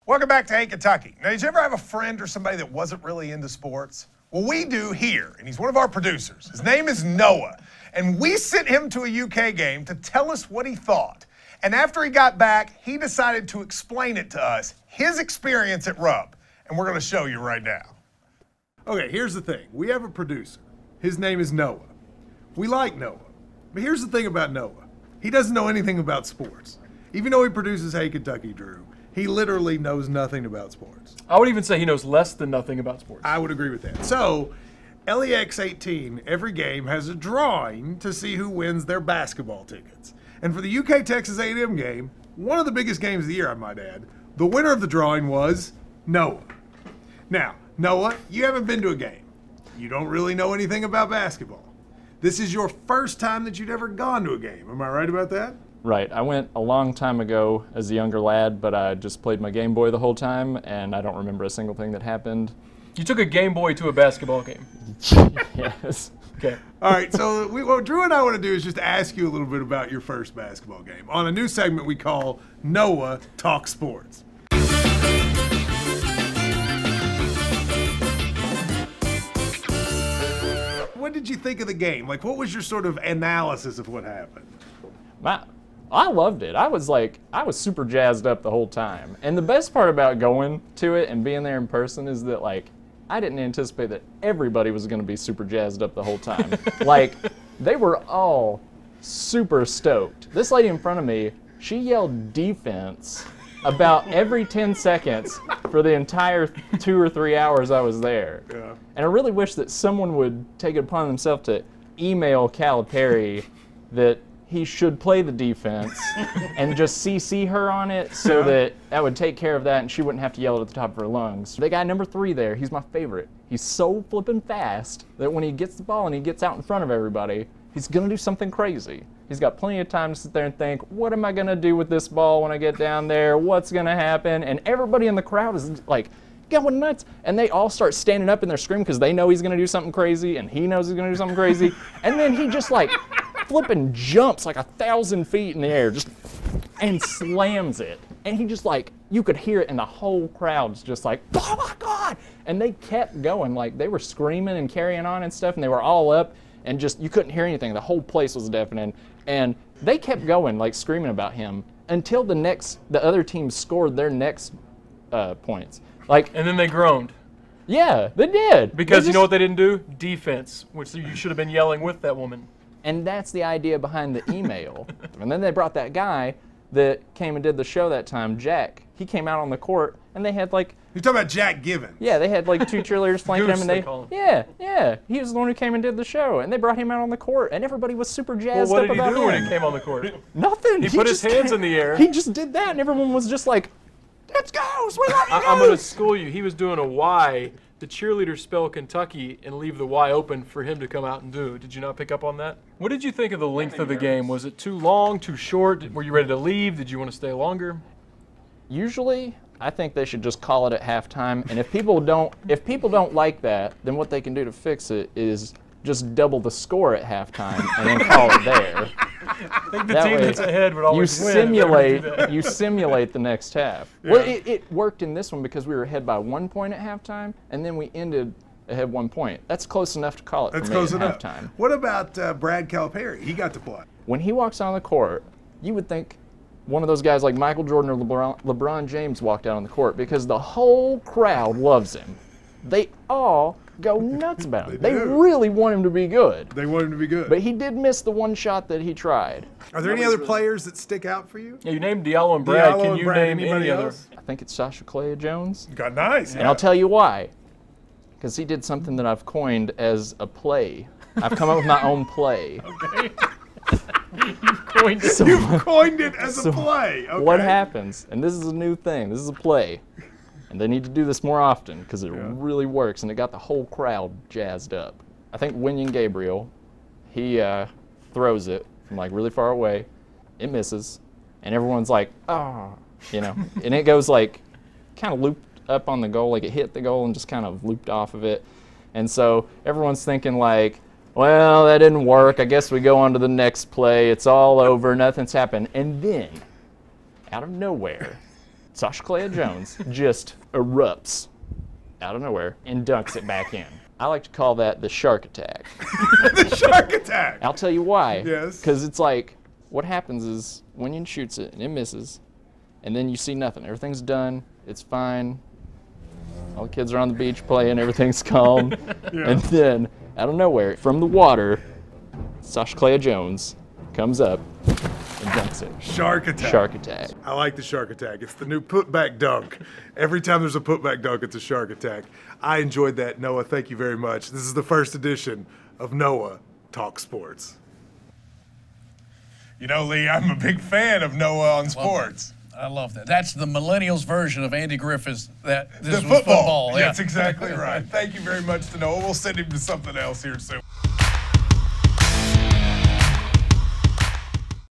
Welcome back to Hey Kentucky. Now, did you ever have a friend or somebody that wasn't really into sports? Well, we do here, and he's one of our producers. His name is Noah, and we sent him to a UK game to tell us what he thought. And after he got back, he decided to explain it to us, his experience at Rupp, and we're going to show you right now. Okay, here's the thing. We have a producer. His name is Noah. We like Noah. But here's the thing about Noah. He doesn't know anything about sports. Even though he produces Hey Kentucky, Drew, he literally knows nothing about sports. I would even say he knows less than nothing about sports. I would agree with that. So, LEX 18, every game has a drawing to see who wins their basketball tickets. And for the UK Texas A&M game, one of the biggest games of the year, I might add, the winner of the drawing was Noah. Now, Noah, you haven't been to a game. You don't really know anything about basketball. This is your first time that you'd ever gone to a game. Am I right about that? Right. I went a long time ago as a younger lad, but I just played my Game Boy the whole time, and I don't remember a single thing that happened. You took a Game Boy to a basketball game. Yes. Okay. All right, so what Drew and I want to do is just ask you a little bit about your first basketball game on a new segment we call Noah Talk Sports. What did you think of the game? Like, what was your sort of analysis of what happened? I loved it. I was super jazzed up the whole time. And the best part about going to it and being there in person is that, like, I didn't anticipate that everybody was going to be super jazzed up the whole time. Like, they were all super stoked. This lady in front of me, she yelled defense about every 10 seconds for the entire 2 or 3 hours I was there. Yeah. And I really wish that someone would take it upon themselves to email Calipari that he should play the defense and just CC her on it so that would take care of that and she wouldn't have to yell it at the top of her lungs. The guy number 3 there, he's my favorite. He's so flippin' fast that when he gets the ball and he gets out in front of everybody, he's gonna do something crazy. He's got plenty of time to sit there and think, what am I gonna do with this ball when I get down there? What's gonna happen? And everybody in the crowd is like, going nuts. And they all start standing up and they're screaming because they know he's gonna do something crazy and he knows he's gonna do something crazy. And then he just like flipping jumps like 1,000 feet in the air just and slams it. And he just like, you could hear it and the whole crowd's just like, oh my God. And they kept going, like they were screaming and carrying on and stuff and they were all up and just, you couldn't hear anything. The whole place was deafening. And they kept going, like screaming about him until the other team scored their next points. Like, And then they groaned. Yeah, they did. Because you know what they didn't do? Defense, which you should have been yelling with that woman. And that's the idea behind the email. And then they brought that guy that came and did the show that time, Jack. He came out on the court, and they had like... You're talking about Jack Given. Yeah, they had like 2 cheerleaders flanking him, and they call him. Yeah. He was the one who came and did the show, and they brought him out on the court, and everybody was super jazzed Well, up what did about he do him. when he came on the court? Nothing. He put his hands in the air. He just did that, and everyone was just like, let's go, we love you I'm going to school you. He was doing a Y. The cheerleaders spell Kentucky and leave the Y open for him to come out and do. Did you not pick up on that? What did you think of the length of the game? Was it too long, too short? Were you ready to leave? Did you want to stay longer? Usually, I think they should just call it at halftime. And if people don't like that, then what they can do to fix it is just double the score at halftime and then call it there. I think the team that's ahead would always win. You simulate the next half. Yeah. Well, it worked in this one because we were ahead by 1 point at halftime, and then we ended ahead 1 point. That's close enough to call it for me at halftime. What about Brad Calipari? He got to play. When he walks on the court, you would think one of those guys like Michael Jordan or LeBron James walked out on the court because the whole crowd loves him. They all go nuts about him. They really want him to be good. They want him to be good. But he did miss the one shot that he tried. Are there any other players that stick out for you? Yeah, you named Diallo and Brad. Diallo Can you name anybody any other? else? I think it's killeya-jones. Got nice. And I'll tell you why. Because he did something that I've coined as a play. I've come up with my own play. Okay. You've coined it. You've coined it as a play. Okay. What happens, and this is a new thing, this is a play, and they need to do this more often because it really works, and it got the whole crowd jazzed up. I think Winyon Gabriel, he throws it from like really far away, it misses, and everyone's like, oh, you know, and it goes like kind of looped up on the goal, like it hit the goal and just kind of looped off of it. And so everyone's thinking like, well, that didn't work. I guess we go on to the next play. It's all over. Nothing's happened. And then, out of nowhere, Sasha Killeya-Jones just erupts out of nowhere and dunks it back in. I like to call that the shark attack. The shark attack. I'll tell you why. Yes. Because it's like, what happens is Wenyan shoots it and it misses, and then you see nothing. Everything's done. It's fine. All the kids are on the beach playing. Everything's calm. Yeah. And then, out of nowhere, from the water, Sasha Killeya-Jones comes up and dunks it. Shark attack. Shark attack. I like the shark attack. It's the new putback dunk. Every time there's a putback dunk, it's a shark attack. I enjoyed that, Noah. Thank you very much. This is the first edition of Noah Talk Sports. You know, Lee, I'm a big fan of Noah on sports. I love that. That's the millennials version of Andy Griffith's. This The was football. football. Yeah. That's exactly right. Thank you very much to Noah. We'll send him to something else here soon.